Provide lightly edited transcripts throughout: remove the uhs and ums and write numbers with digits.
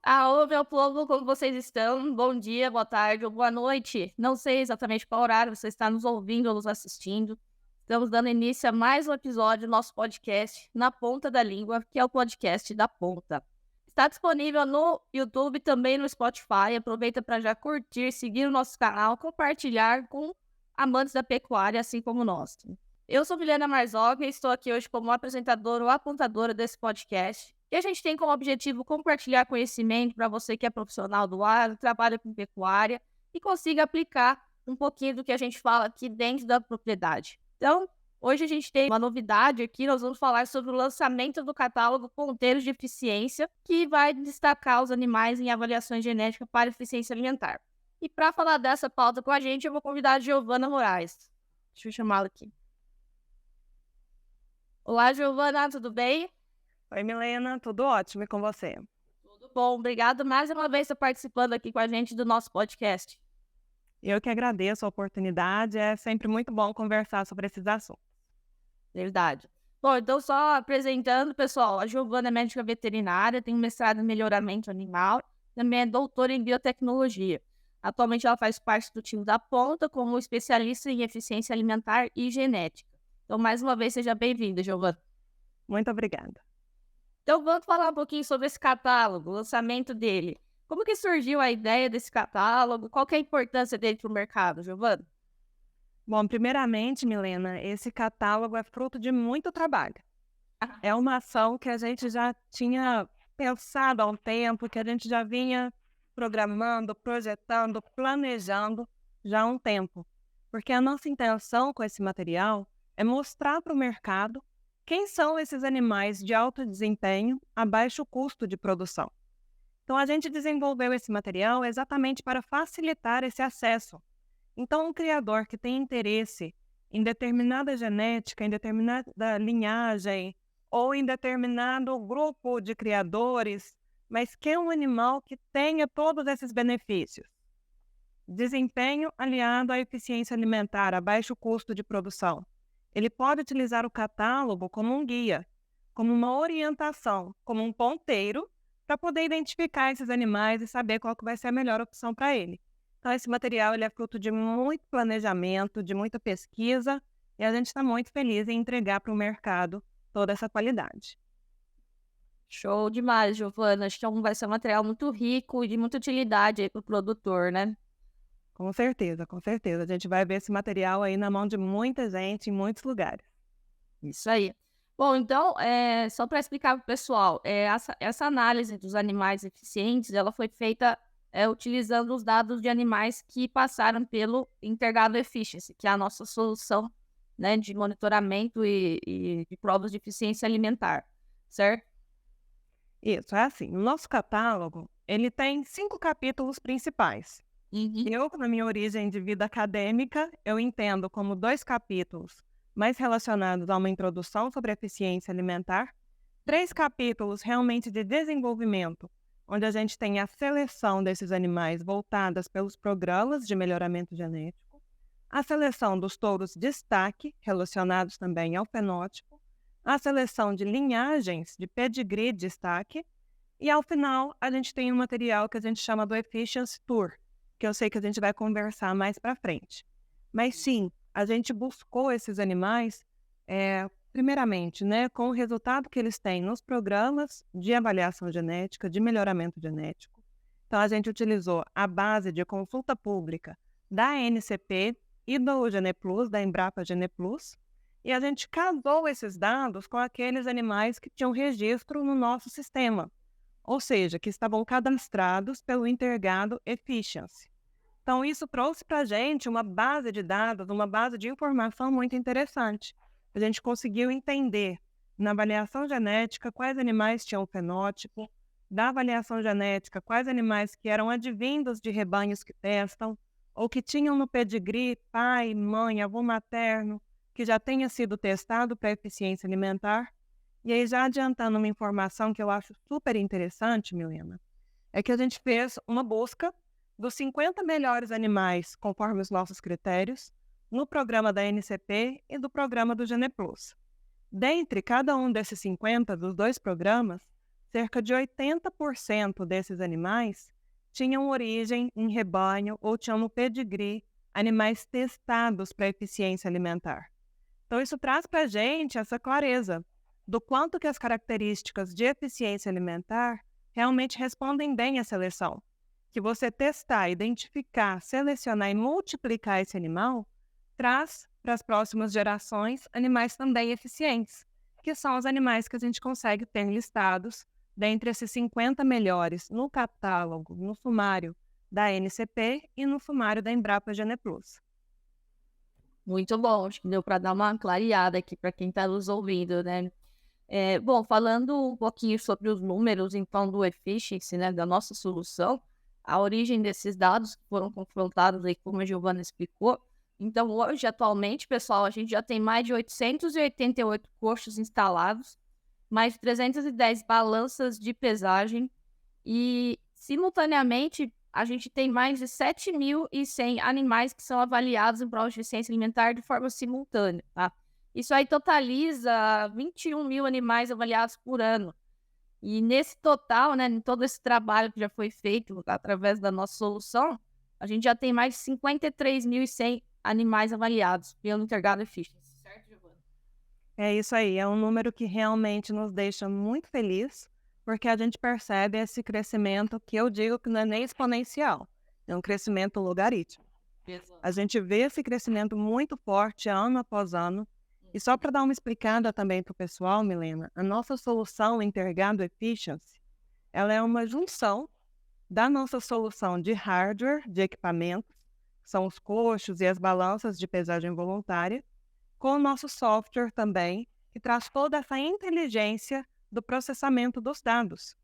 Alô, meu povo, como vocês estão? Bom dia, boa tarde ou boa noite. Não sei exatamente qual horário você está nos ouvindo ou nos assistindo. Estamos dando início a mais um episódio do nosso podcast Na Ponta da Língua, que é o podcast da Ponta. Está disponível no YouTube e também no Spotify. Aproveita para já curtir, seguir o nosso canal, compartilhar com amantes da pecuária, assim como nós. Eu sou Milena Marzocchi e estou aqui hoje como apresentadora ou apontadora desse podcast. E a gente tem como objetivo compartilhar conhecimento para você que é profissional do ar, trabalha com pecuária e consiga aplicar um pouquinho do que a gente fala aqui dentro da propriedade. Então, hoje a gente tem uma novidade aqui, nós vamos falar sobre o lançamento do catálogo Ponteiros de Eficiência, que vai destacar os animais em avaliações genéticas para eficiência alimentar. E para falar dessa pauta com a gente, eu vou convidar a Giovana Moraes. Deixa eu chamá-la aqui. Olá, Giovana, tudo bem? Oi, Milena, tudo ótimo e com você? Tudo bom, obrigado mais uma vez por participando aqui com a gente do nosso podcast. Eu que agradeço a oportunidade, é sempre muito bom conversar sobre esses assuntos. Verdade. Bom, então só apresentando, pessoal, a Giovana é médica veterinária, tem um mestrado em melhoramento animal, também é doutora em biotecnologia. Atualmente ela faz parte do time da Ponta como especialista em eficiência alimentar e genética. Então, mais uma vez, seja bem-vinda, Giovana. Muito obrigada. Então, vamos falar um pouquinho sobre esse catálogo, o lançamento dele. Como que surgiu a ideia desse catálogo? Qual que é a importância dele para o mercado, Giovana? Bom, primeiramente, Milena, esse catálogo é fruto de muito trabalho. É uma ação que a gente já tinha pensado há um tempo, que a gente já vinha programando, projetando, planejando já há um tempo. Porque a nossa intenção com esse material é mostrar para o mercado quem são esses animais de alto desempenho a baixo custo de produção. Então, a gente desenvolveu esse material exatamente para facilitar esse acesso. Então, um criador que tem interesse em determinada genética, em determinada linhagem, ou em determinado grupo de criadores, mas quer um animal que tenha todos esses benefícios. Desempenho aliado à eficiência alimentar, a baixo custo de produção. Ele pode utilizar o catálogo como um guia, como uma orientação, como um ponteiro, para poder identificar esses animais e saber qual que vai ser a melhor opção para ele. Então, esse material ele é fruto de muito planejamento, de muita pesquisa, e a gente está muito feliz em entregar para o mercado toda essa qualidade. Show demais, Giovana. Acho que vai ser um material muito rico e de muita utilidade aí para o produtor, né? Com certeza, com certeza. A gente vai ver esse material aí na mão de muita gente em muitos lugares. Isso aí. Bom, então, só para explicar para o pessoal, essa análise dos animais eficientes, ela foi feita utilizando os dados de animais que passaram pelo Integrado Efficiency, que é a nossa solução, né, de monitoramento e de provas de eficiência alimentar, certo? Isso, é assim. O nosso catálogo, ele tem 5 capítulos principais. Uhum. Eu, na minha origem de vida acadêmica, eu entendo como 2 capítulos mais relacionados a uma introdução sobre eficiência alimentar, 3 capítulos realmente de desenvolvimento, onde a gente tem a seleção desses animais voltadas pelos programas de melhoramento genético, a seleção dos touros destaque, relacionados também ao fenótipo, a seleção de linhagens de pedigree destaque, e ao final a gente tem um material que a gente chama do Efficiency Tour, que eu sei que a gente vai conversar mais para frente. Mas sim, a gente buscou esses animais, primeiramente, né, com o resultado que eles têm nos programas de avaliação genética, de melhoramento genético. Então, a gente utilizou a base de consulta pública da NCP e do GenePlus, da Embrapa GenePlus, e a gente casou esses dados com aqueles animais que tinham registro no nosso sistema, ou seja, que estavam cadastrados pelo Integrado Efficiency. Então, isso trouxe para a gente uma base de dados, uma base de informação muito interessante. A gente conseguiu entender, na avaliação genética, quais animais tinham fenótipo, da avaliação genética, quais animais que eram advindos de rebanhos que testam, ou que tinham no pedigree pai, mãe, avô materno, que já tenha sido testado para eficiência alimentar. E aí, já adiantando uma informação que eu acho super interessante, Milena, é que a gente fez uma busca dos 50 melhores animais, conforme os nossos critérios, no programa da NCP e do programa do GenePlus. Dentre cada um desses 50, dos 2 programas, cerca de 80% desses animais tinham origem em rebanho ou tinham no pedigree animais testados para eficiência alimentar. Então, isso traz para a gente essa clareza do quanto que as características de eficiência alimentar realmente respondem bem à seleção. Que você testar, identificar, selecionar e multiplicar esse animal traz para as próximas gerações animais também eficientes, que são os animais que a gente consegue ter listados dentre esses 50 melhores no catálogo, no sumário da NCP e no sumário da Embrapa Gene Plus. Muito bom, acho que deu para dar uma clareada aqui para quem está nos ouvindo, né? Bom, falando um pouquinho sobre os números, então, do efficiency, né, da nossa solução, a origem desses dados que foram confrontados aí, como a Giovana explicou. Então, hoje, atualmente, pessoal, a gente já tem mais de 888 coxos instalados, mais de 310 balanças de pesagem e, simultaneamente, a gente tem mais de 7.100 animais que são avaliados em prova de eficiência alimentar de forma simultânea, tá? Isso aí totaliza 21 mil animais avaliados por ano. E nesse total, né, em todo esse trabalho que já foi feito através da nossa solução, a gente já tem mais de 53.100 animais avaliados pelo Intergado Efficiency, certo, Giovana? É isso aí, é um número que realmente nos deixa muito feliz, porque a gente percebe esse crescimento que eu digo que não é nem exponencial, é um crescimento logarítmico. Exato. A gente vê esse crescimento muito forte ano após ano. E só para dar uma explicada também para o pessoal, Milena, a nossa solução Intergado Efficiency, ela é uma junção da nossa solução de hardware, de equipamentos, que são os coxos e as balanças de pesagem voluntária, com o nosso software também, que traz toda essa inteligência do processamento dos dados.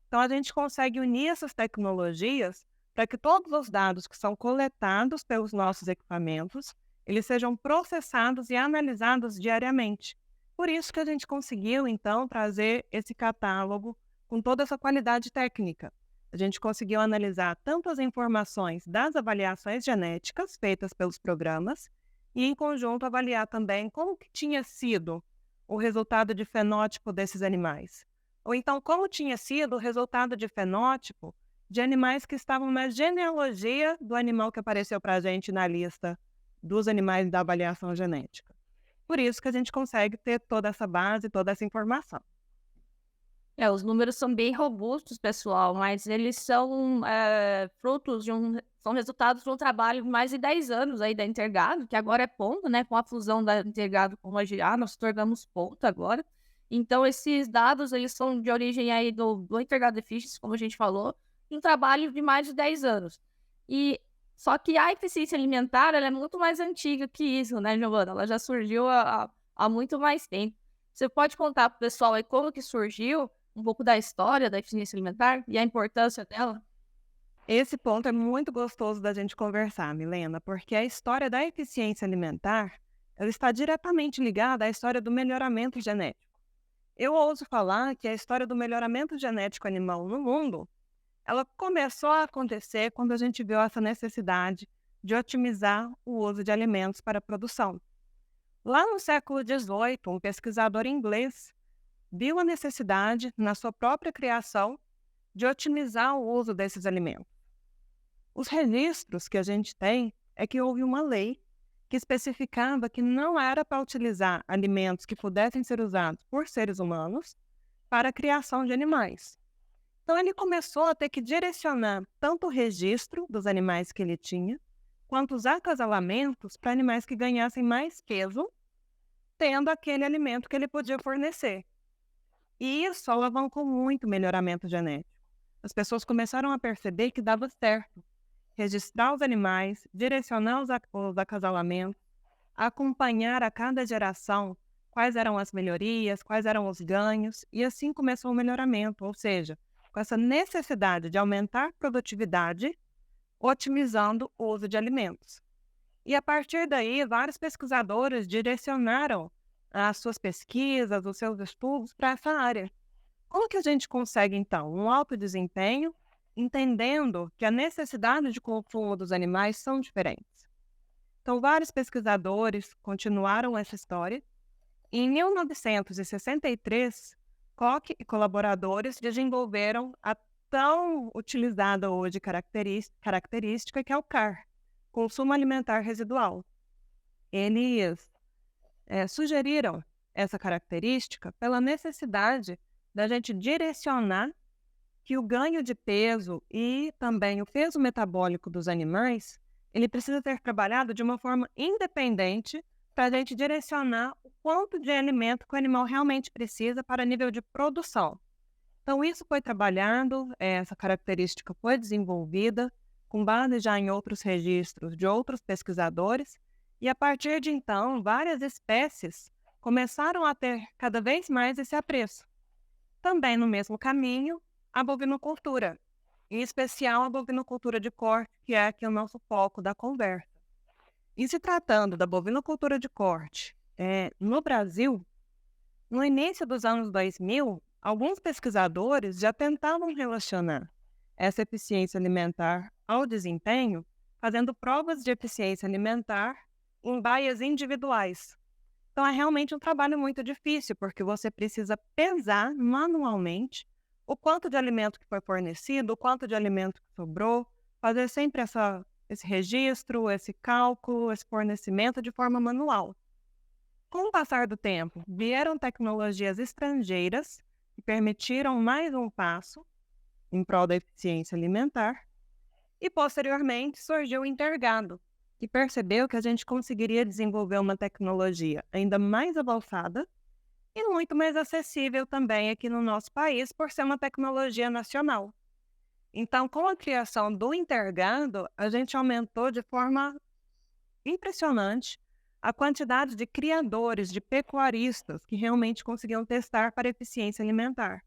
Então, a gente consegue unir essas tecnologias para que todos os dados que são coletados pelos nossos equipamentos, eles sejam processados e analisados diariamente. Por isso que a gente conseguiu, então, trazer esse catálogo com toda essa qualidade técnica. A gente conseguiu analisar tanto as informações das avaliações genéticas feitas pelos programas e, em conjunto, avaliar também como que tinha sido o resultado de fenótipo desses animais. Ou então, como tinha sido o resultado de fenótipo de animais que estavam na genealogia do animal que apareceu para a gente na lista dos animais da avaliação genética. Por isso que a gente consegue ter toda essa base, toda essa informação. Os números são bem robustos, pessoal, mas eles são frutos são resultados de um trabalho de mais de 10 anos aí da Intergado, que agora é ponto, né? Com a fusão da Intergado com a GA, nós tornamos ponto agora. Então, esses dados, eles são de origem aí do Intergado Efficiency, como a gente falou, um trabalho de mais de 10 anos. Só que a eficiência alimentar, ela é muito mais antiga que isso, né, Giovana? Ela já surgiu há muito mais tempo. Você pode contar para o pessoal aí como que surgiu, um pouco da história da eficiência alimentar e a importância dela? Esse ponto é muito gostoso da gente conversar, Milena, porque a história da eficiência alimentar, ela está diretamente ligada à história do melhoramento genético. Eu ouso falar que a história do melhoramento genético animal no mundo, ela começou a acontecer quando a gente viu essa necessidade de otimizar o uso de alimentos para a produção. Lá no século XVIII, um pesquisador inglês viu a necessidade, na sua própria criação, de otimizar o uso desses alimentos. Os registros que a gente tem é que houve uma lei que especificava que não era para utilizar alimentos que pudessem ser usados por seres humanos para a criação de animais. Então, ele começou a ter que direcionar tanto o registro dos animais que ele tinha, quanto os acasalamentos para animais que ganhassem mais peso, tendo aquele alimento que ele podia fornecer. E isso alavancou muito o melhoramento genético. As começaram a perceber que dava certo registrar os animais, direcionar os acasalamentos, acompanhar a cada geração quais eram as melhorias, quais eram os ganhos, e assim começou o melhoramento, ou seja, com essa necessidade de aumentar a produtividade, otimizando o uso de alimentos. E a partir daí, vários pesquisadores direcionaram as suas pesquisas, os seus estudos para essa área. Como que a gente consegue, então, um alto desempenho, entendendo que a necessidade de consumo dos animais são diferentes? Então, vários pesquisadores continuaram essa história. E em 1963, Koch e colaboradores desenvolveram a tão utilizada hoje característica que é o CAR, consumo alimentar residual. Eles sugeriram essa característica pela necessidade da gente direcionar que o ganho de peso e também o peso metabólico dos animais, ele precisa ser trabalhado de uma forma independente para a gente direcionar o quanto de alimento que o animal realmente precisa para nível de produção. Então, isso foi trabalhado, essa característica foi desenvolvida com base já em outros registros de outros pesquisadores, e a partir de então, várias espécies começaram a ter cada vez mais esse apreço. Também no mesmo caminho, a bovinocultura, em especial a bovinocultura de corte, que é aqui o nosso foco da conversa. E se tratando da bovinocultura de corte, no Brasil, no início dos anos 2000, alguns pesquisadores já tentavam relacionar essa eficiência alimentar ao desempenho, fazendo provas de eficiência alimentar em baias individuais. Então, é realmente um trabalho muito difícil, porque você precisa pesar manualmente o quanto de alimento que foi fornecido, o quanto de alimento que sobrou, fazer sempre esse registro, esse cálculo, esse fornecimento de forma manual. Com o passar do tempo, vieram tecnologias estrangeiras que permitiram mais um passo em prol da eficiência alimentar, e posteriormente surgiu o Intergado, que percebeu que a gente conseguiria desenvolver uma tecnologia ainda mais avançada e muito mais acessível também aqui no nosso país, por ser uma tecnologia nacional. Então, com a criação do Intergado, a gente aumentou de forma impressionante a quantidade de criadores, de pecuaristas que realmente conseguiam testar para eficiência alimentar.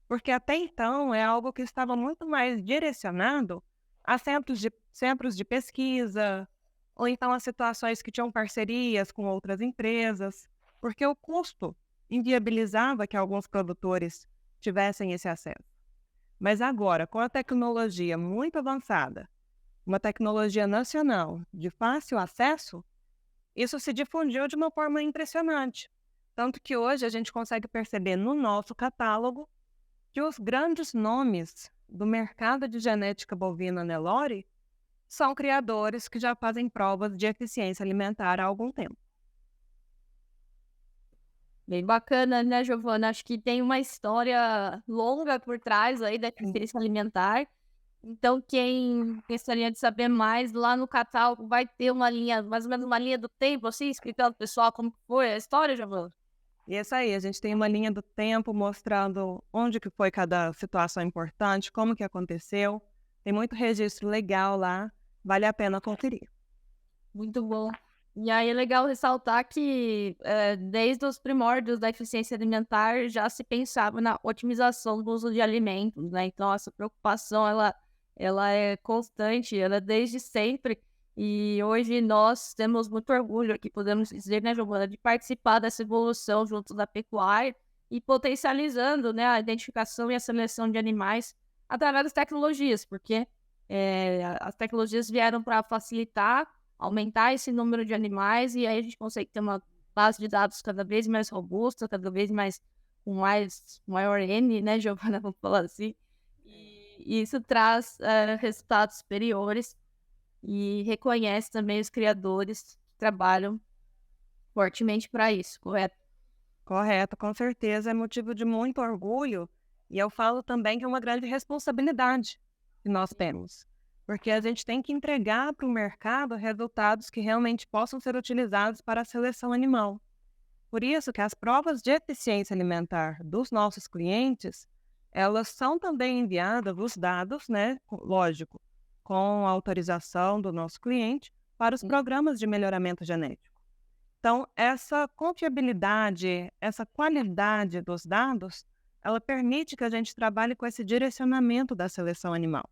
Porque até então é algo que estava muito mais direcionado a centros de pesquisa, ou então a situações que tinham parcerias com outras empresas, porque o custo inviabilizava que alguns produtores tivessem esse acesso. Mas agora, com a tecnologia muito avançada, uma tecnologia nacional de fácil acesso, isso se difundiu de uma forma impressionante. Tanto que hoje a gente consegue perceber no nosso catálogo que os grandes nomes do mercado de genética bovina Nelore são criadores que já fazem provas de eficiência alimentar há algum tempo. Bem bacana, né, Giovana? Acho que tem uma história longa por trás aí da eficiência alimentar. Então, quem gostaria de saber mais, lá no catálogo vai ter uma linha, mais ou menos uma linha do tempo, assim, explicando pro pessoal como foi a história, Giovana? E é isso aí, a gente tem uma linha do tempo mostrando onde que foi cada situação importante, como que aconteceu. Tem muito registro legal lá, vale a pena conferir. Muito bom. E aí é legal ressaltar que desde os primórdios da eficiência alimentar já se pensava na otimização do uso de alimentos, né? Então essa preocupação ela é constante, ela é desde sempre. E hoje nós temos muito orgulho aqui, podemos dizer, né, Giovana, de participar dessa evolução junto da pecuária e potencializando, né, a identificação e a seleção de animais através das tecnologias, porque as tecnologias vieram para facilitar, aumentar esse número de animais, e aí a gente consegue ter uma base de dados cada vez mais robusta, cada vez mais com maior N, né, Giovana, vamos falar assim. E isso traz resultados superiores e reconhece também os criadores que trabalham fortemente para isso, correto? Correto, com certeza, é motivo de muito orgulho, e eu falo também que é uma grande responsabilidade que nós temos, porque a gente tem que entregar para o mercado resultados que realmente possam ser utilizados para a seleção animal. Por isso que as provas de eficiência alimentar dos nossos clientes, elas são também enviadas, os dados, né, lógico, com a autorização do nosso cliente, para os programas de melhoramento genético. Então, essa confiabilidade, essa qualidade dos dados, ela permite que a gente trabalhe com esse direcionamento da seleção animal.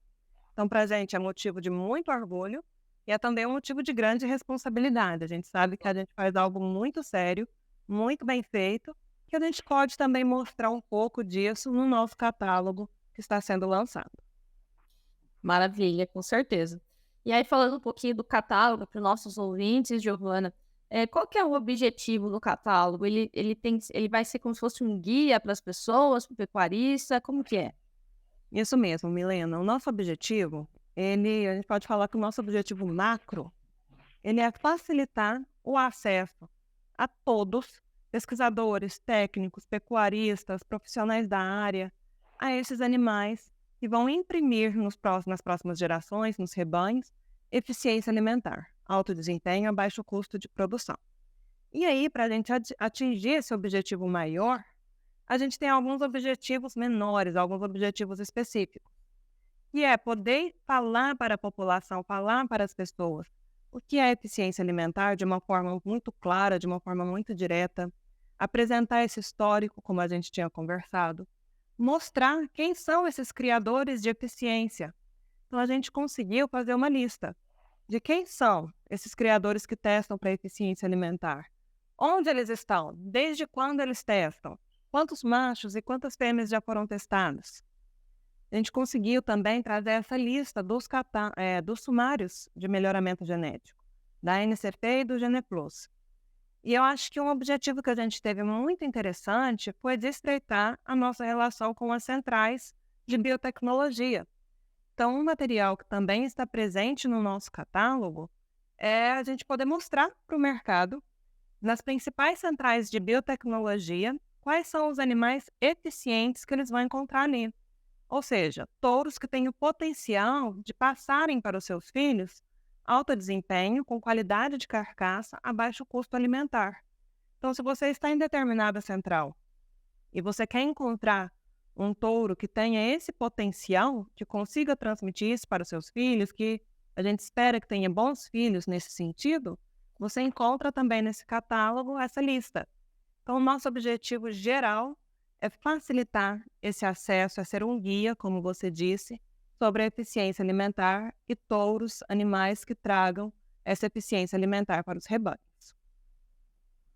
Então, para a gente é motivo de muito orgulho e é também um motivo de grande responsabilidade. A gente sabe que a gente faz algo muito sério, muito bem feito, que a gente pode também mostrar um pouco disso no nosso catálogo que está sendo lançado. Maravilha, com certeza. E aí, falando um pouquinho do catálogo para os nossos ouvintes, Giovana, Qual que é o objetivo do catálogo? Ele vai ser como se fosse um guia para as pessoas, para o pecuarista, como que é? Isso mesmo, Milena. O nosso objetivo, a gente pode falar que o nosso objetivo macro, ele é facilitar o acesso a todos, pesquisadores, técnicos, pecuaristas, profissionais da área, a esses animais que vão imprimir nas próximas gerações, nos rebanhos, eficiência alimentar, alto desempenho a baixo custo de produção. E aí, para a gente atingir esse objetivo maior, a gente tem alguns objetivos menores, alguns objetivos específicos, que é poder falar para a população, falar para as pessoas o que é eficiência alimentar de uma forma muito clara, de uma forma muito direta, apresentar esse histórico, como a gente tinha conversado, mostrar quem são esses criadores de eficiência. Então, a gente conseguiu fazer uma lista de quem são esses criadores que testam para eficiência alimentar, onde eles estão, desde quando eles testam, quantos machos e quantas fêmeas já foram testados. A gente conseguiu também trazer essa lista dos sumários de melhoramento genético, da NCP e do GenePlus. E eu acho que um objetivo que a gente teve muito interessante foi de estreitar a nossa relação com as centrais de biotecnologia. Então, um material que também está presente no nosso catálogo é a gente poder mostrar para o mercado, nas principais centrais de biotecnologia, quais são os animais eficientes que eles vão encontrar ali. Ou seja, touros que têm o potencial de passarem para os seus filhos alto desempenho, com qualidade de carcaça, a baixo custo alimentar. Então, se você está em determinada central e você quer encontrar um touro que tenha esse potencial, que consiga transmitir isso para os seus filhos, que a gente espera que tenha bons filhos nesse sentido, você encontra também nesse catálogo essa lista. Então, o nosso objetivo geral é facilitar esse acesso, é ser um guia, como você disse, sobre a eficiência alimentar e touros, animais que tragam essa eficiência alimentar para os rebanhos.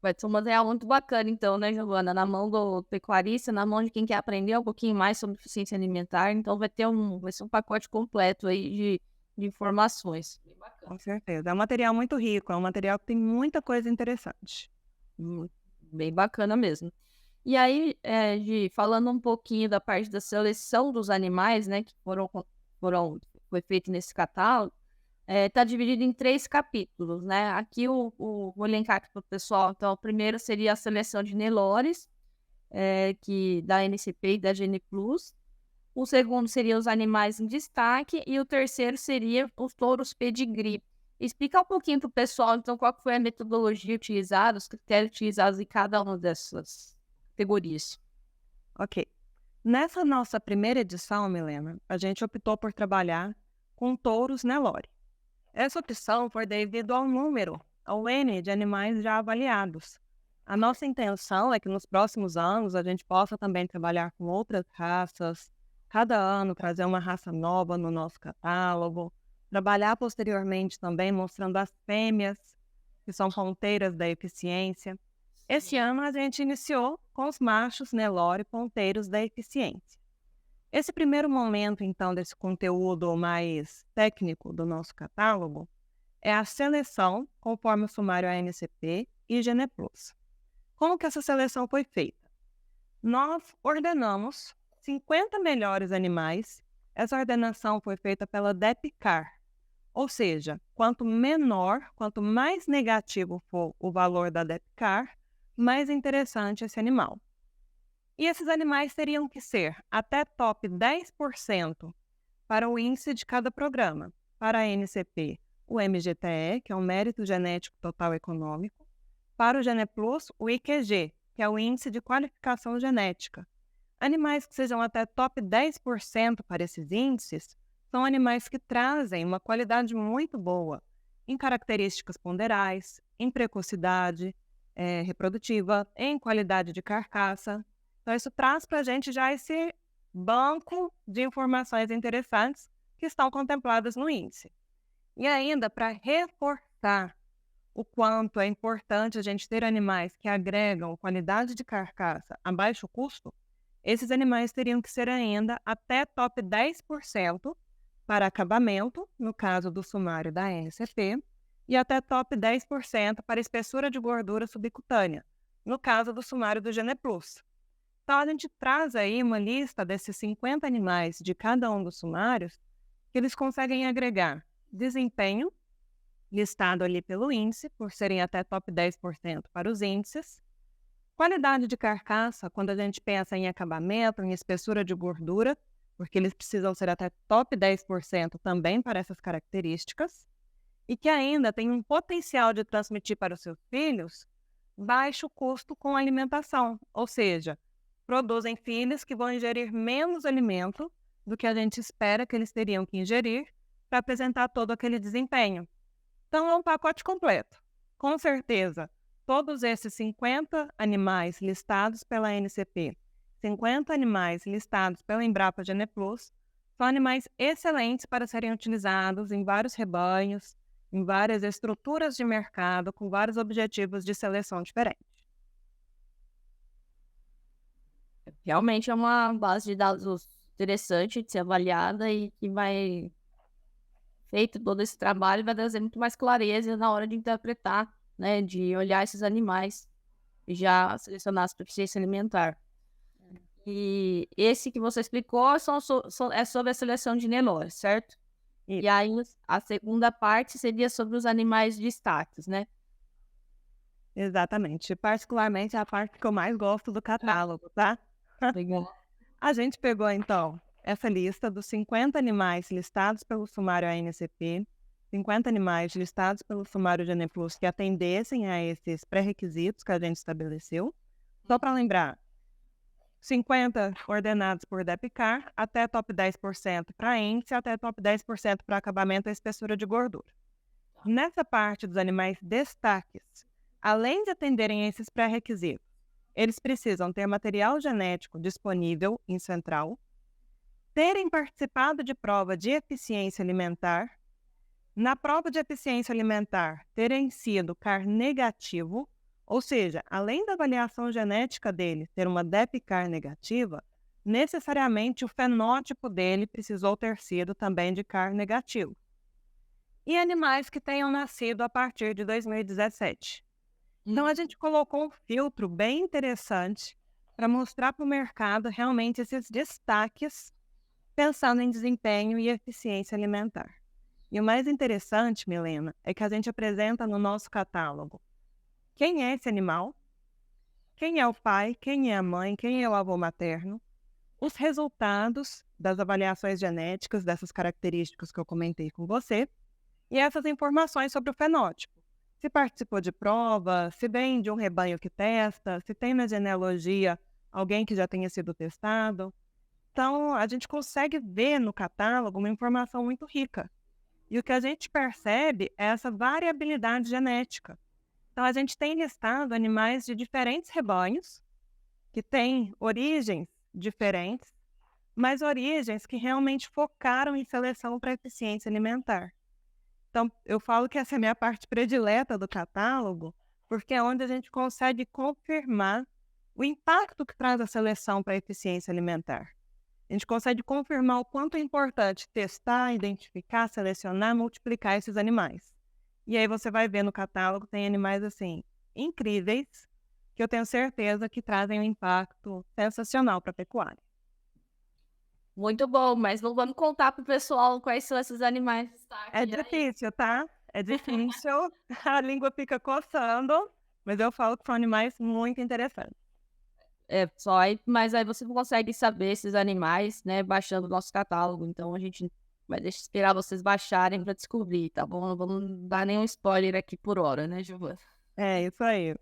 Vai ser um material muito bacana, então, né, Giovana? Na mão do pecuarista, na mão de quem quer aprender um pouquinho mais sobre eficiência alimentar. Então, vai ser um pacote completo aí de informações. Bem bacana. Com certeza. É um material muito rico, é um material que tem muita coisa interessante. Bem bacana mesmo. E aí, falando um pouquinho da parte da seleção dos animais, né, que foi feito nesse catálogo, está dividido em 3 capítulos, né? Aqui vou elencar aqui para o pessoal. Então, o primeiro seria a seleção de Nelores, que da NCP e da GenePlus. O segundo seria os animais em destaque e o terceiro seria os touros pedigree. Explica um pouquinho para o pessoal, então, qual que foi a metodologia utilizada, os critérios utilizados em cada uma dessas categorias. Ok. Nessa nossa primeira edição, Milena, a gente optou por trabalhar com touros Nelore. Essa opção foi devido ao número, ao N de animais já avaliados. A nossa intenção é que nos próximos anos a gente possa também trabalhar com outras raças, cada ano trazer uma raça nova no nosso catálogo, trabalhar posteriormente também mostrando as fêmeas, que são ponteiras da eficiência. Esse ano a gente iniciou com os machos Nelore ponteiros da eficiência. Esse primeiro momento, então, desse conteúdo mais técnico do nosso catálogo é a seleção conforme o sumário ANCP e GenePlus. Como que essa seleção foi feita? Nós ordenamos 50 melhores animais. Essa ordenação foi feita pela DEPCAR, ou seja, quanto menor, quanto mais negativo for o valor da DEPCAR, mais interessante esse animal. E esses animais teriam que ser até top 10% para o índice de cada programa. Para a NCP, o MGTE, que é o Mérito Genético Total Econômico. Para o GenePlus, o IQG, que é o Índice de Qualificação Genética. Animais que sejam até top 10% para esses índices são animais que trazem uma qualidade muito boa em características ponderais, em precocidade reprodutiva, em qualidade de carcaça. Então, isso traz para a gente já esse banco de informações interessantes que estão contempladas no índice. E ainda, para reforçar o quanto é importante a gente ter animais que agregam qualidade de carcaça a baixo custo, esses animais teriam que ser ainda até top 10% para acabamento, no caso do sumário da NCP, e até top 10% para espessura de gordura subcutânea, no caso do sumário do GenePlus. Então, a gente traz aí uma lista desses 50 animais de cada um dos sumários que eles conseguem agregar desempenho, listado ali pelo índice, por serem até top 10% para os índices, qualidade de carcaça, quando a gente pensa em acabamento, em espessura de gordura, porque eles precisam ser até top 10% também para essas características, e que ainda tem um potencial de transmitir para os seus filhos baixo custo com alimentação, ou seja, produzem filhos que vão ingerir menos alimento do que a gente espera que eles teriam que ingerir para apresentar todo aquele desempenho. Então, é um pacote completo. Com certeza, todos esses 50 animais listados pela NCP, 50 animais listados pela Embrapa GenePlus, são animais excelentes para serem utilizados em vários rebanhos, em várias estruturas de mercado, com vários objetivos de seleção diferentes. Realmente é uma base de dados interessante de ser avaliada e que vai, feito todo esse trabalho, vai trazer muito mais clareza na hora de interpretar, né, de olhar esses animais e já selecionar a suficiência alimentar. E esse que você explicou é sobre a seleção de Nelore, certo? E aí a segunda parte seria sobre os animais destaques, né? Exatamente. Particularmente a parte que eu mais gosto do catálogo, tá? Legal. A gente pegou, então, essa lista dos 50 animais listados pelo sumário ANCP, 50 animais listados pelo sumário GenePlus que atendessem a esses pré-requisitos que a gente estabeleceu. Só para lembrar, 50 ordenados por DEPCAR, até top 10% para índice, até top 10% para acabamento e espessura de gordura. Nessa parte dos animais destaques, além de atenderem a esses pré-requisitos, eles precisam ter material genético disponível em central, terem participado de prova de eficiência alimentar, na prova de eficiência alimentar terem sido CAR negativo, ou seja, além da avaliação genética dele ter uma DEPCAR negativa, necessariamente o fenótipo dele precisou ter sido também de CAR negativo. E animais que tenham nascido a partir de 2017. Então, a gente colocou um filtro bem interessante para mostrar para o mercado realmente esses destaques, pensando em desempenho e eficiência alimentar. E o mais interessante, Milena, é que a gente apresenta no nosso catálogo quem é esse animal, quem é o pai, quem é a mãe, quem é o avô materno, os resultados das avaliações genéticas dessas características que eu comentei com você, e essas informações sobre o fenótipo. Se participou de prova, se vem de um rebanho que testa, se tem na genealogia alguém que já tenha sido testado. Então, a gente consegue ver no catálogo uma informação muito rica. E o que a gente percebe é essa variabilidade genética. Então, a gente tem listado animais de diferentes rebanhos, que têm origens diferentes, mas origens que realmente focaram em seleção para eficiência alimentar. Então, eu falo que essa é a minha parte predileta do catálogo, porque é onde a gente consegue confirmar o impacto que traz a seleção para a eficiência alimentar. A gente consegue confirmar o quanto é importante testar, identificar, selecionar, multiplicar esses animais. E aí você vai ver no catálogo, tem animais assim, incríveis, que eu tenho certeza que trazem um impacto sensacional para a pecuária. Muito bom, mas não vamos contar pro pessoal quais são esses animais destaques. É difícil, tá? É difícil, a língua fica coçando, mas eu falo que são animais muito interessantes. Mas aí você não consegue saber esses animais, né, baixando o nosso catálogo. Então a gente vai esperar vocês baixarem para descobrir, tá bom? Não vamos dar nenhum spoiler aqui por hora, né, Giovana? É isso aí.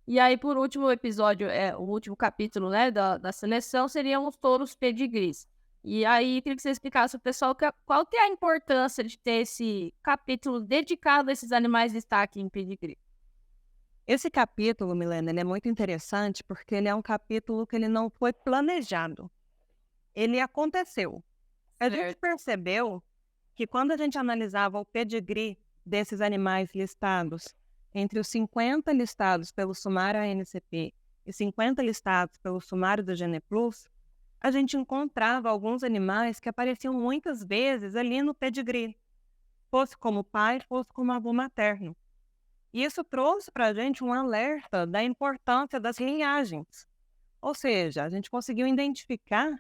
E aí, por último, o episódio, o último capítulo, né, da seleção seriam os touros pedigrees. E aí, queria que você explicasse pro pessoal qual que é a importância de ter esse capítulo dedicado a esses animais de destaque em pedigree. Esse capítulo, Milena, ele é muito interessante porque ele é um capítulo que ele não foi planejado. Ele aconteceu. A gente percebeu que quando a gente analisava o pedigree desses animais listados, entre os 50 listados pelo sumário ANCP e 50 listados pelo sumário do GenePlus, a gente encontrava alguns animais que apareciam muitas vezes ali no pedigree. fosse como pai, fosse como avô materno. E isso trouxe para a gente um alerta da importância das linhagens. Ou seja, a gente conseguiu identificar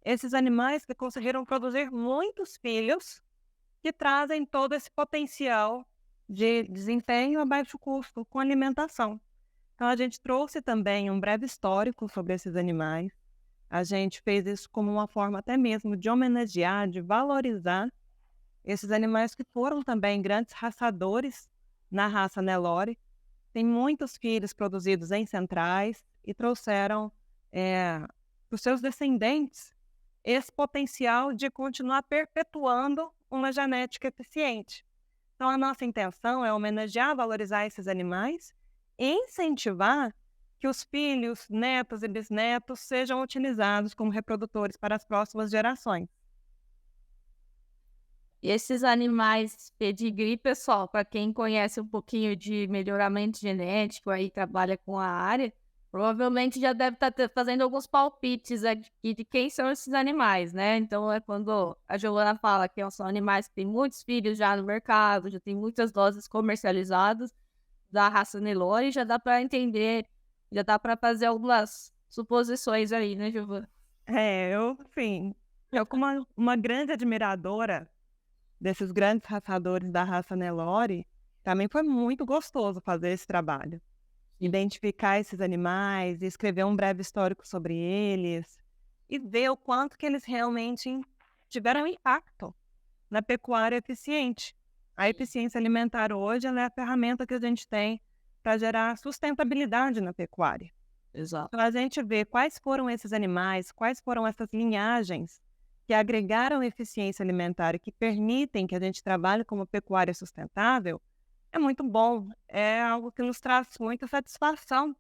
esses animais que conseguiram produzir muitos filhos que trazem todo esse potencial de desempenho a baixo custo com alimentação. Então, a gente trouxe também um breve histórico sobre esses animais. A gente fez isso como uma forma até mesmo de homenagear, de valorizar esses animais que foram também grandes raçadores na raça Nelore. Tem muitos filhos produzidos em centrais e trouxeram para os seus descendentes esse potencial de continuar perpetuando uma genética eficiente. Então, a nossa intenção é homenagear, valorizar esses animais e incentivar que os filhos, netos e bisnetos sejam utilizados como reprodutores para as próximas gerações. E esses animais pedigree, pessoal, para quem conhece um pouquinho de melhoramento genético, aí trabalha com a área, provavelmente já deve estar fazendo alguns palpites aqui de quem são esses animais, né? Então, é quando a Giovana fala que são animais que têm muitos filhos já no mercado, já tem muitas doses comercializadas da raça Nelore, já dá para entender, já dá para fazer algumas suposições aí, né, Giovana? Eu como uma grande admiradora desses grandes raçadores da raça Nelore, também foi muito gostoso fazer esse trabalho. Identificar esses animais, escrever um breve histórico sobre eles e ver o quanto que eles realmente tiveram impacto na pecuária eficiente. A eficiência alimentar hoje ela é a ferramenta que a gente tem para gerar sustentabilidade na pecuária. Exato. Então, a gente vê quais foram esses animais, quais foram essas linhagens que agregaram eficiência alimentar e que permitem que a gente trabalhe como pecuária sustentável, é muito bom. É algo que nos traz muita satisfação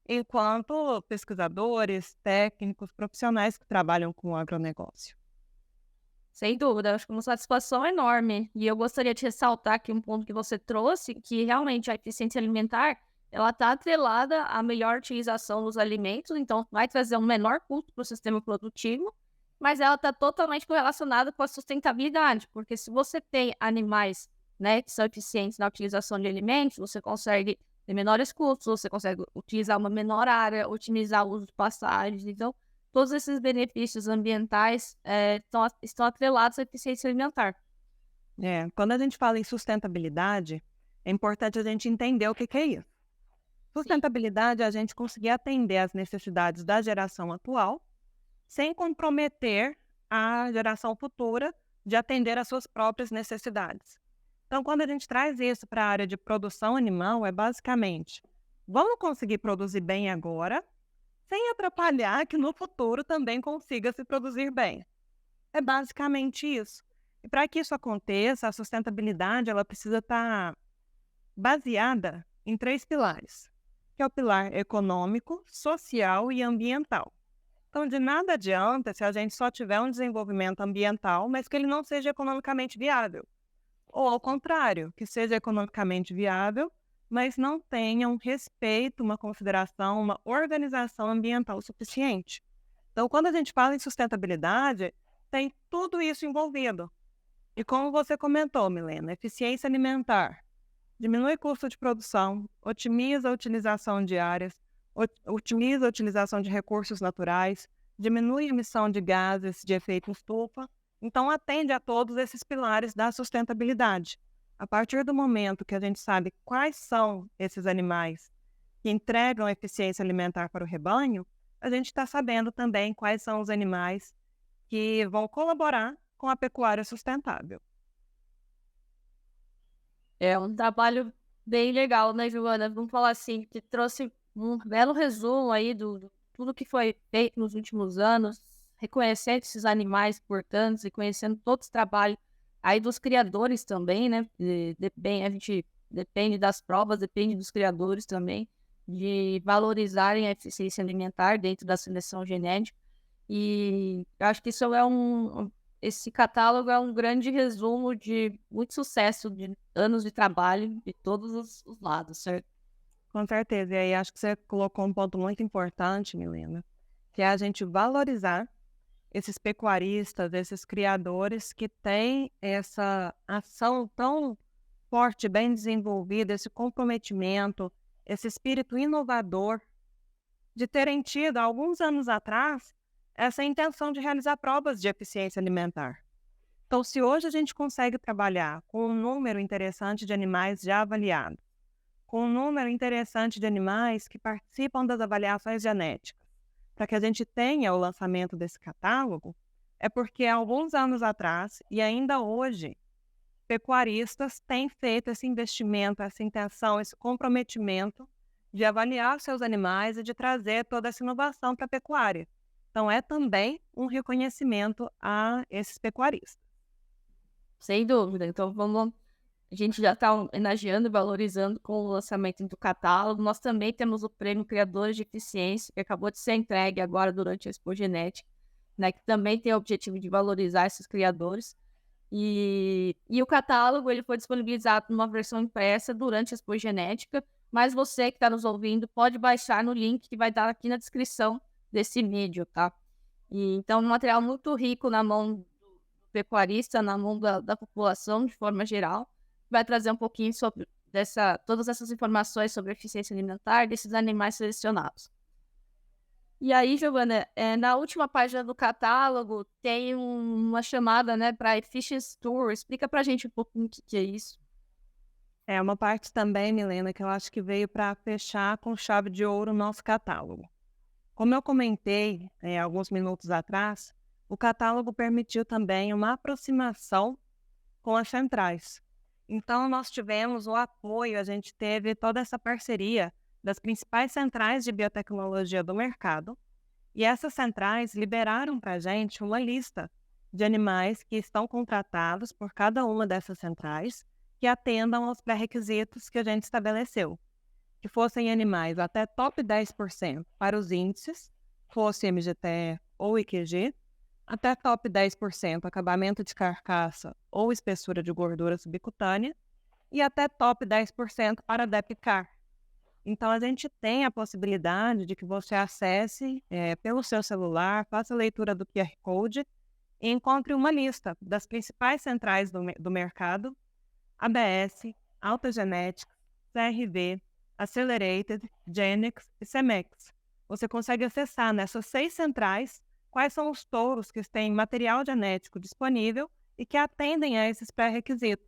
enquanto pesquisadores, técnicos, profissionais que trabalham com o agronegócio. Sem dúvida, acho que uma satisfação enorme. E eu gostaria de ressaltar aqui um ponto que você trouxe, que realmente a eficiência alimentar, ela está atrelada à melhor utilização dos alimentos, então vai trazer um menor custo para o sistema produtivo, mas ela está totalmente correlacionada com a sustentabilidade, porque se você tem animais, né, que são eficientes na utilização de alimentos, você consegue ter menores custos, você consegue utilizar uma menor área, otimizar o uso de pastagens, então todos esses benefícios ambientais estão atrelados à eficiência alimentar. Quando a gente fala em sustentabilidade, é importante a gente entender o que é isso. Sustentabilidade é a gente conseguir atender às necessidades da geração atual, sem comprometer a geração futura de atender às suas próprias necessidades. Então, quando a gente traz isso para a área de produção animal, é basicamente, vamos conseguir produzir bem agora, sem atrapalhar que no futuro também consiga se produzir bem. É basicamente isso. E para que isso aconteça, a sustentabilidade ela precisa estar baseada em 3 pilares, que é o pilar econômico, social e ambiental. Então, de nada adianta se a gente só tiver um desenvolvimento ambiental, mas que ele não seja economicamente viável. Ou, ao contrário, que seja economicamente viável, mas não tenha um respeito, uma consideração, uma organização ambiental suficiente. Então, quando a gente fala em sustentabilidade, tem tudo isso envolvido. E como você comentou, Milena, eficiência alimentar diminui custo de produção, otimiza a utilização de áreas, otimiza a utilização de recursos naturais, diminui a emissão de gases de efeito estufa, então atende a todos esses pilares da sustentabilidade. A partir do momento que a gente sabe quais são esses animais que entregam eficiência alimentar para o rebanho, a gente está sabendo também quais são os animais que vão colaborar com a pecuária sustentável. É um trabalho bem legal, né, Giovana? Vamos falar assim, que trouxe um belo resumo aí do tudo que foi feito nos últimos anos, reconhecendo esses animais importantes, reconhecendo todo esse trabalho aí dos criadores também, né? A gente depende das provas, depende dos criadores também, de valorizarem a eficiência alimentar dentro da seleção genética. E eu acho que isso esse catálogo é um grande resumo de muito sucesso, de anos de trabalho de todos os lados, certo? Com certeza. E aí acho que você colocou um ponto muito importante, Milena, que é a gente valorizar esses pecuaristas, esses criadores que têm essa ação tão forte, bem desenvolvida, esse comprometimento, esse espírito inovador de terem tido, há alguns anos atrás, essa intenção de realizar provas de eficiência alimentar. Então, se hoje a gente consegue trabalhar com um número interessante de animais já avaliados, com um número interessante de animais que participam das avaliações genéticas, para que a gente tenha o lançamento desse catálogo, é porque há alguns anos atrás, e ainda hoje, pecuaristas têm feito esse investimento, essa intenção, esse comprometimento de avaliar seus animais e de trazer toda essa inovação para a pecuária. Então, é também um reconhecimento a esses pecuaristas. Sem dúvida. Então, a gente já está homenageando e valorizando com o lançamento do catálogo. Nós também temos o Prêmio Criadores de Eficiência, que acabou de ser entregue agora durante a Expo Genética, né, que também tem o objetivo de valorizar esses criadores. E o catálogo ele foi disponibilizado numa versão impressa durante a Expo Genética, mas você que está nos ouvindo pode baixar no link que vai dar aqui na descrição desse vídeo, tá? Então, um material muito rico na mão do pecuarista, na mão da população de forma geral, vai trazer um pouquinho sobre todas essas informações sobre eficiência alimentar desses animais selecionados. E aí, Giovana, na última página do catálogo tem uma chamada, né, para Efficiency Tour. Explica para a gente um pouquinho o que é isso. É uma parte também, Milena, que eu acho que veio para fechar com chave de ouro o nosso catálogo. Como eu comentei alguns minutos atrás, o catálogo permitiu também uma aproximação com as centrais. Então, nós tivemos o apoio, a gente teve toda essa parceria das principais centrais de biotecnologia do mercado, e essas centrais liberaram para a gente uma lista de animais que estão contratados por cada uma dessas centrais que atendam aos pré-requisitos que a gente estabeleceu, que fossem animais até top 10% para os índices, fosse MGTE ou IQG, até top 10% acabamento de carcaça ou espessura de gordura subcutânea, e até top 10% para DEPCAR. Então, a gente tem a possibilidade de que você acesse pelo seu celular, faça a leitura do QR Code e encontre uma lista das principais centrais do mercado: ABS, Alta Genética, CRV, Accelerated, Genix e Cemex. Você consegue acessar nessas 6 centrais quais são os touros que têm material genético disponível e que atendem a esses pré-requisitos.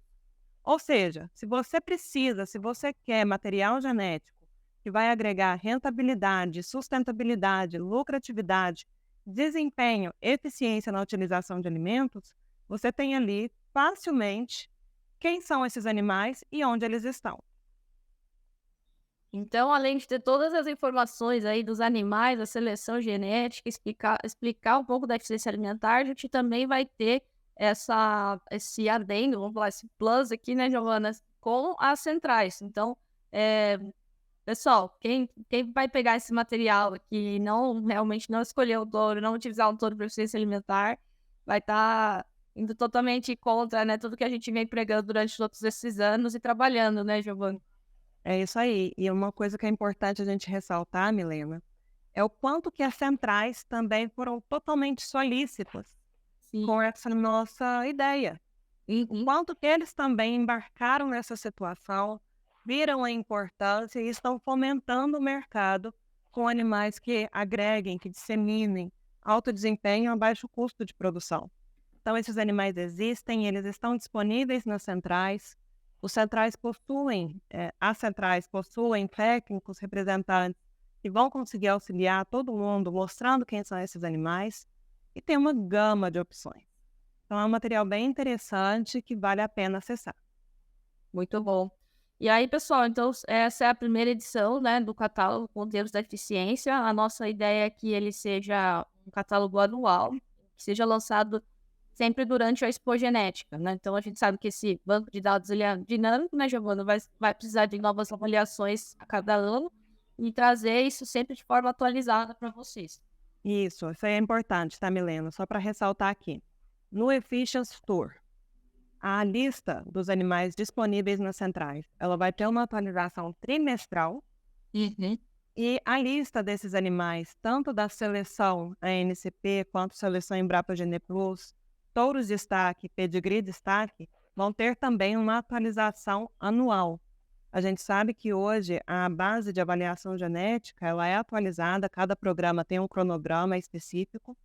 Ou seja, se você quer material genético que vai agregar rentabilidade, sustentabilidade, lucratividade, desempenho, eficiência na utilização de alimentos, você tem ali facilmente quem são esses animais e onde eles estão. Então, além de ter todas as informações aí dos animais, da seleção genética, explicar um pouco da eficiência alimentar, a gente também vai ter esse adendo, vamos falar, esse plus aqui, né, Giovana, com as centrais. Então, pessoal, quem vai pegar esse material aqui e realmente não escolher o touro, não utilizar o touro para eficiência alimentar, vai estar indo totalmente contra, né, tudo que a gente vem pregando durante todos esses anos e trabalhando, né, Giovana? É isso aí. E uma coisa que é importante a gente ressaltar, Milena, é o quanto que as centrais também foram totalmente solícitas com essa nossa ideia. O quanto que eles também embarcaram nessa situação, viram a importância e estão fomentando o mercado com animais que agreguem, que disseminem alto desempenho a baixo custo de produção. Então, esses animais existem, eles estão disponíveis nas centrais. As centrais possuem técnicos, representantes que vão conseguir auxiliar todo mundo, mostrando quem são esses animais, e tem uma gama de opções. Então, é um material bem interessante que vale a pena acessar. Muito bom. E aí, pessoal, então essa é a primeira edição, né, do catálogo Ponteiros da Eficiência. A nossa ideia é que ele seja um catálogo anual, que seja lançado sempre durante a Expo Genética, né? Então, a gente sabe que esse banco de dados ele é dinâmico, né, Giovana? Vai precisar de novas avaliações a cada ano e trazer isso sempre de forma atualizada para vocês. Isso aí é importante, tá, Milena? Só para ressaltar aqui. No Efficiency Tour, a lista dos animais disponíveis nas centrais, ela vai ter uma atualização trimestral. E a lista desses animais, tanto da seleção ANCP quanto seleção Embrapa Gene Plus, touros destaque, pedigree destaque, vão ter também uma atualização anual. A gente sabe que hoje a base de avaliação genética ela é atualizada, cada programa tem um cronograma específico.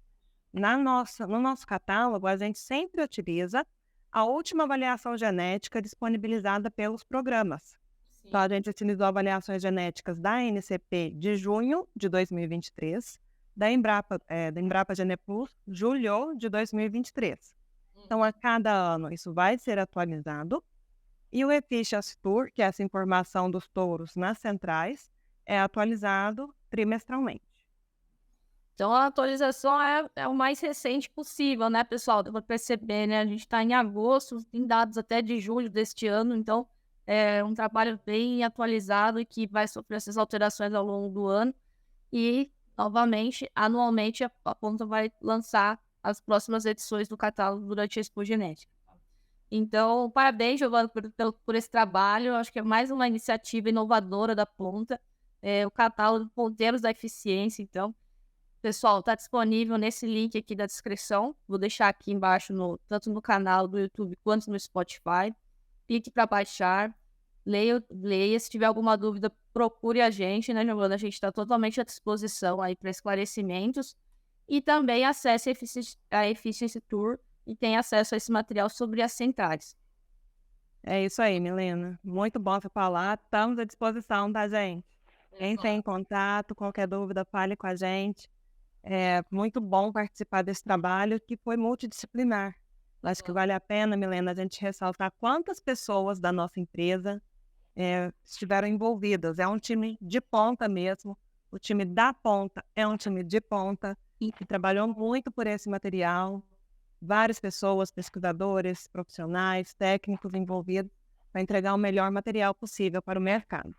No nosso catálogo, a gente sempre utiliza a última avaliação genética disponibilizada pelos programas. Então, a gente utilizou avaliações genéticas da NCP de junho de 2023, da Embrapa Gene Plus, julho de 2023. Então, a cada ano, isso vai ser atualizado. E o Efficiency Tour, que é essa informação dos touros nas centrais, é atualizado trimestralmente. Então, a atualização é o mais recente possível, né, pessoal? Deu para perceber, né? A gente está em agosto, tem dados até de julho deste ano, então é um trabalho bem atualizado e que vai sofrer essas alterações ao longo do ano. E, novamente, anualmente, a Ponta vai lançar as próximas edições do catálogo durante a Expo Genética. Então, parabéns, Giovana, por esse trabalho. Eu acho que é mais uma iniciativa inovadora da Ponta. O catálogo Ponteiros da Eficiência, então. Pessoal, está disponível nesse link aqui da descrição. Vou deixar aqui embaixo, tanto no canal do YouTube quanto no Spotify. Clique para baixar. Leia. Se tiver alguma dúvida, procure a gente, né, Giovana? A gente está totalmente à disposição aí para esclarecimentos. E também acesse a Efficiency Tour e tem acesso a esse material sobre as centrais. É isso aí, Milena. Muito bom você falar. Estamos à disposição, tá, gente? Entre em contato, qualquer dúvida, fale com a gente. É muito bom participar desse trabalho que foi multidisciplinar. Acho que vale a pena, Milena, a gente ressaltar quantas pessoas da nossa empresa estiveram envolvidas. É um time de ponta mesmo. O time da ponta é um time de ponta e que trabalhou muito por esse material. Várias pessoas, pesquisadores, profissionais, técnicos envolvidos para entregar o melhor material possível para o mercado.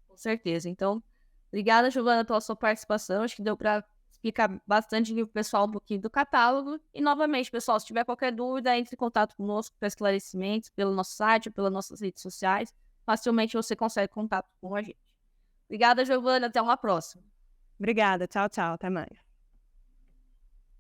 Com certeza. Então, obrigada, Giovana, pela sua participação. Acho que deu para explicar bastante para o pessoal um pouquinho do catálogo. E, novamente, pessoal, se tiver qualquer dúvida, entre em contato conosco para esclarecimentos pelo nosso site, pelas nossas redes sociais. Facilmente você consegue contato com a gente. Obrigada, Giovana. Até uma próxima. Obrigada. Tchau, tchau. Até mais.